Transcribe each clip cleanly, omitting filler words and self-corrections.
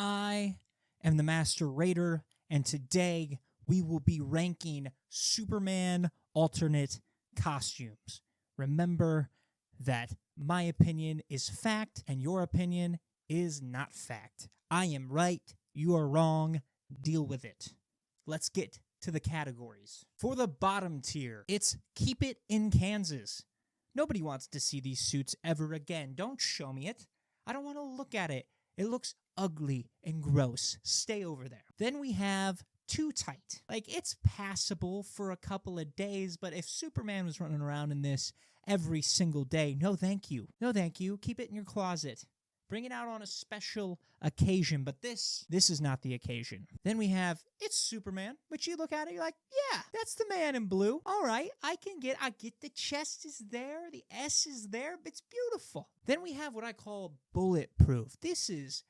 I am the Master Raider, and today we will be ranking Superman alternate costumes. Remember that my opinion is fact and your opinion is not fact. I am right, you are wrong, deal with it. Let's get to the categories. For the bottom tier, it's Keep It in Kansas. Nobody wants to see these suits ever again. Don't show me it. I don't want to look at it. It looks ugly and gross. Stay over there. Then we have Too Tight. Like, it's passable for a couple of days, but if Superman was running around in this every single day, no thank you. No thank you. Keep it in your closet. Bring it out on a special occasion, but this is not the occasion. Then we have It's Superman, which you look at it, you're like, yeah, that's the man in blue. All right, I get the chest is there, the S is there, but it's beautiful. Then we have what I call Bulletproof. This is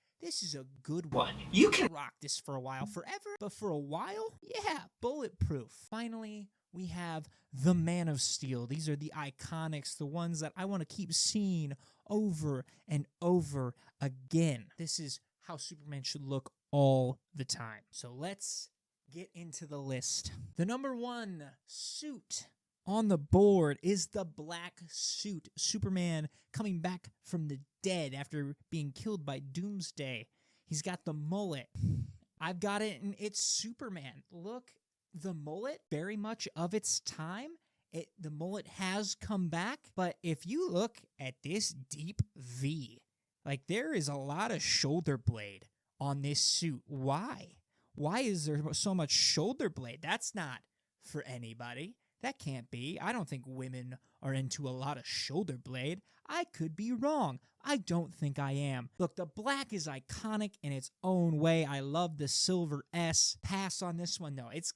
a good one. You can rock this for a while, forever, but for a while, yeah, Bulletproof. Finally, we have the Man of Steel. These are the iconics, the ones that I want to keep seeing over and over again. This is how Superman should look all the time. So let's get into the list. The number one suit on the board is the black suit. Superman coming back from the dead after being killed by Doomsday. He's got the mullet. I've got it, and it's Superman. Look, the mullet, very much of its time. The mullet has come back, but if you look at this deep V, like, there is a lot of shoulder blade on this suit. Why? Why is there so much shoulder blade? That's not for anybody. That can't be. I don't think women are into a lot of shoulder blade. I could be wrong. I don't think I am. Look, the black is iconic in its own way. I love the silver S. Pass on this one, though. It's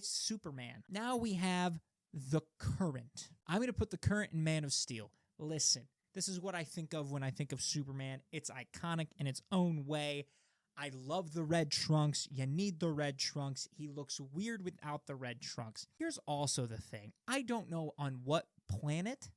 Superman. Now we have the current. I'm going to put the current in Man of Steel. Listen, this is what I think of when I think of Superman. It's iconic in its own way. I love the red trunks. You need the red trunks. He looks weird without the red trunks. Here's also the thing. I don't know on what planet,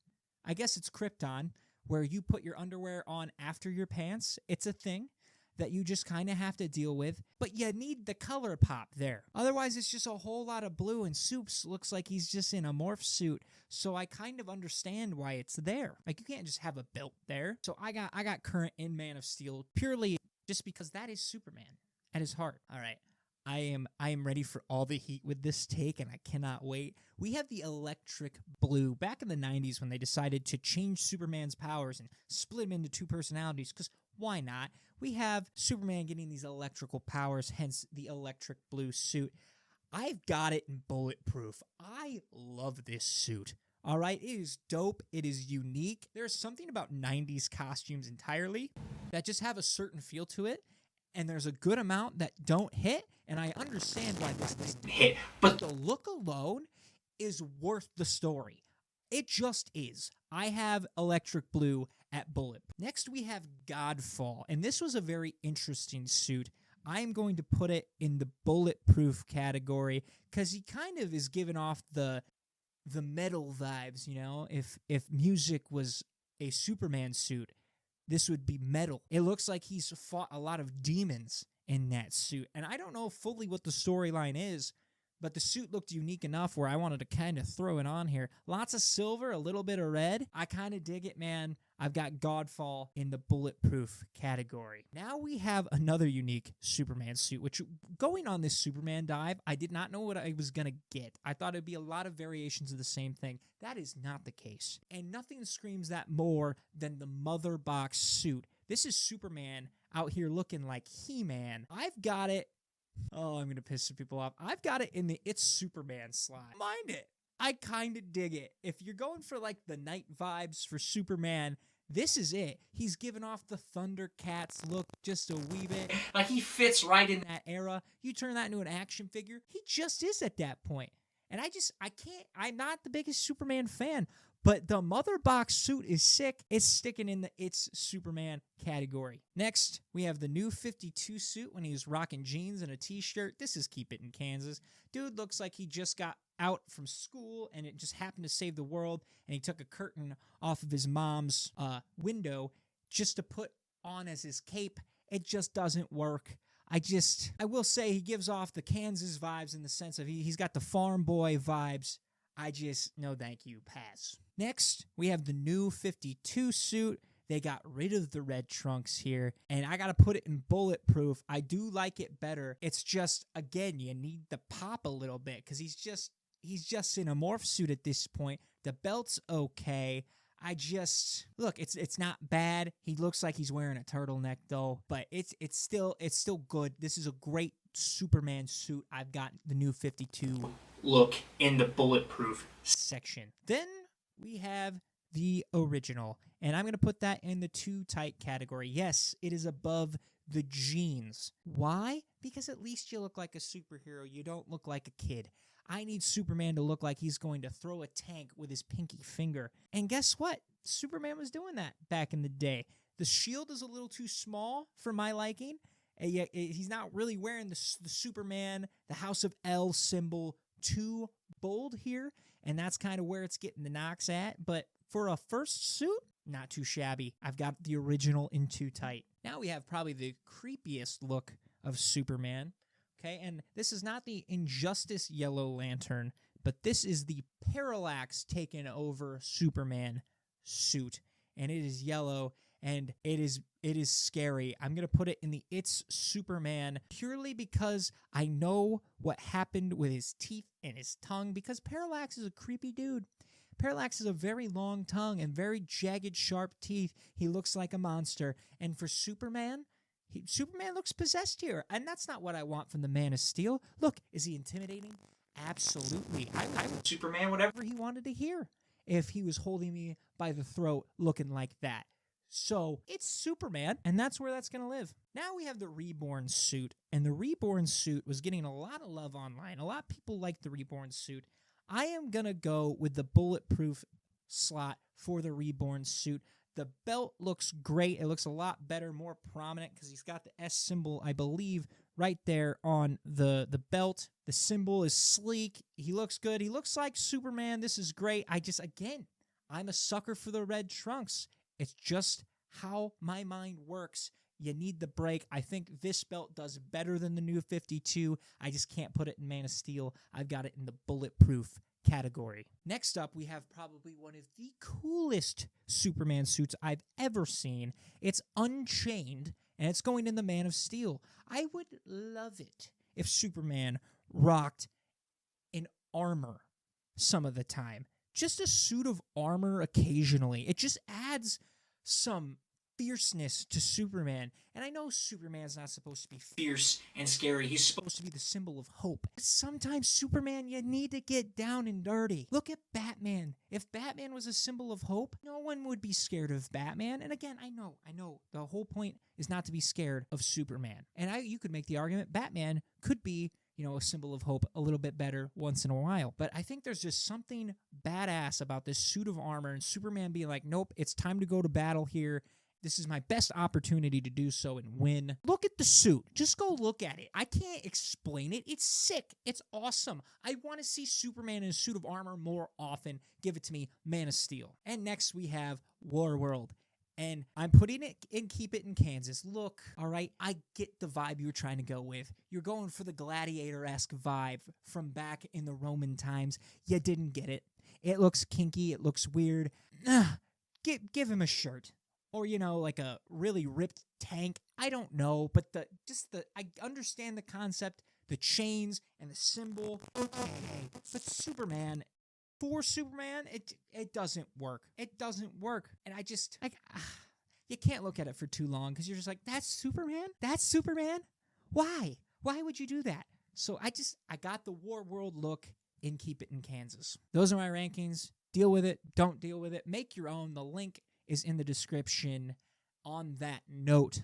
I guess it's Krypton, where you put your underwear on after your pants. It's a thing that you just kind of have to deal with, but you need the color pop there. Otherwise, it's just a whole lot of blue, and Soups looks like he's just in a morph suit, so I kind of understand why it's there. Like, you can't just have a belt there. So I got current in Man of Steel purely just because that is Superman at his heart. All right. I am ready for all the heat with this take, and I cannot wait. We have the electric blue. Back in the 90s when they decided to change Superman's powers and split him into two personalities, because why not? We have Superman getting these electrical powers, hence the electric blue suit. I've got it in Bulletproof. I love this suit. All right, it is dope. It is unique. There's something about 90s costumes entirely that just have a certain feel to it, and there's a good amount that don't hit, and I understand why this doesn't hit, but the look alone is worth the story. It just is. I have electric blue at Bullet. Next, we have Godfall, and this was a very interesting suit. I'm going to put it in the Bulletproof category because he kind of is giving off the metal vibes, you know? If music was a Superman suit, this would be metal. It looks like he's fought a lot of demons in that suit, and I don't know fully what the storyline is, but the suit looked unique enough where I wanted to kind of throw it on here. Lots of silver, a little bit of red. I kind of dig it, man. I've got Godfall in the Bulletproof category. Now we have another unique Superman suit, which, going on this Superman dive, I did not know what I was going to get. I thought it'd be a lot of variations of the same thing. That is not the case. And nothing screams that more than the Mother Box suit. This is Superman out here looking like He-Man. I've got it. Oh, I'm going to piss some people off. I've got it in the It's Superman slot. Mind it. I kind of dig it. If you're going for like the night vibes for Superman, this is it. He's giving off the Thundercats look just a wee bit. Like, he fits right in that era. You turn that into an action figure, he just is at that point. And I'm not the biggest Superman fan, but the Mother Box suit is sick. It's sticking in the It's Superman category. Next, we have the new 52 suit when he was rocking jeans and a t-shirt. This is Keep It in Kansas. Dude looks like he just got out from school and it just happened to save the world, and he took a curtain off of his mom's window just to put on as his cape, It just doesn't work. I will say he gives off the Kansas vibes in the sense of he's got the farm boy vibes. No thank you, pass. Next, we have the new 52 suit. They got rid of the red trunks here, and I got to put it in bulletproof. I do like it better. It's just, again, you need the pop a little bit because he's just in a morph suit at this point. The belt's okay. Look, it's not bad. He looks like he's wearing a turtleneck though, but it's still good. This is a great Superman suit. I've got the new 52 look in the bulletproof section. Then we have the original, and I'm going to put that in the too tight category. Yes, it is above the jeans. Why? Because at least you look like a superhero. You don't look like a kid. I need Superman to look like he's going to throw a tank with his pinky finger. And guess what? Superman was doing that back in the day. The shield is a little too small for my liking. He's not really wearing the Superman, the House of L symbol too bold here, and that's kind of where it's getting the knocks at. But for a first suit, not too shabby. I've got the original in too tight. Now we have probably the creepiest look of Superman. Okay, and this is not the Injustice Yellow Lantern, but this is the Parallax taken over Superman suit, and it is yellow, and it is scary. I'm going to put it in the It's Superman purely because I know what happened with his teeth and his tongue, because Parallax is a creepy dude. Parallax has a very long tongue and very jagged, sharp teeth. He looks like a monster, and for Superman looks possessed here, and that's not what I want from the Man of Steel. Look, is he intimidating? Absolutely. I would Superman whatever he wanted to hear if he was holding me by the throat looking like that. So it's Superman, and that's where that's going to live. Now we have the Reborn suit, and the Reborn suit was getting a lot of love online. A lot of people like the Reborn suit. I am going to go with the bulletproof slot for the Reborn suit. The belt looks great. It looks a lot better, more prominent, because he's got the S symbol, I believe, right there on the belt. The symbol is sleek. He looks good. He looks like Superman. This is great. I'm a sucker for the red trunks. It's just how my mind works. You need the break. I think this belt does better than the new 52. I just can't put it in Man of Steel. I've got it in the bulletproof category. Next up, we have probably one of the coolest Superman suits I've ever seen. It's Unchained, and it's going in the Man of Steel. I would love it if Superman rocked in armor some of the time. Just a suit of armor occasionally. It just adds some fierceness to Superman. And I know Superman's not supposed to be fierce and scary. He's supposed to be the symbol of hope. But sometimes, Superman, you need to get down and dirty. Look at Batman. If Batman was a symbol of hope, no one would be scared of Batman. And again, I know, the whole point is not to be scared of Superman. And you could make the argument Batman could be, a symbol of hope a little bit better once in a while. But I think there's just something badass about this suit of armor and Superman being like, nope, it's time to go to battle here. This is my best opportunity to do so and win. Look at the suit. Just go look at it. I can't explain it. It's sick. It's awesome. I want to see Superman in a suit of armor more often. Give it to me, Man of Steel. And next we have Warworld. And I'm putting it in Keep It in Kansas. Look, all right, I get the vibe you were trying to go with. You're going for the gladiator-esque vibe from back in the Roman times. You didn't get it. It looks kinky. It looks weird. Give him a shirt. Or, like a really ripped tank. I don't know, but I understand the concept, the chains and the symbol. Okay, but Superman, for Superman, it doesn't work. It doesn't work. And you can't look at it for too long because you're just like, that's Superman? That's Superman? Why? Why would you do that? So I got the Warworld look in Keep It in Kansas. Those are my rankings. Deal with it. Don't deal with it. Make your own. The link is in the description. On that note,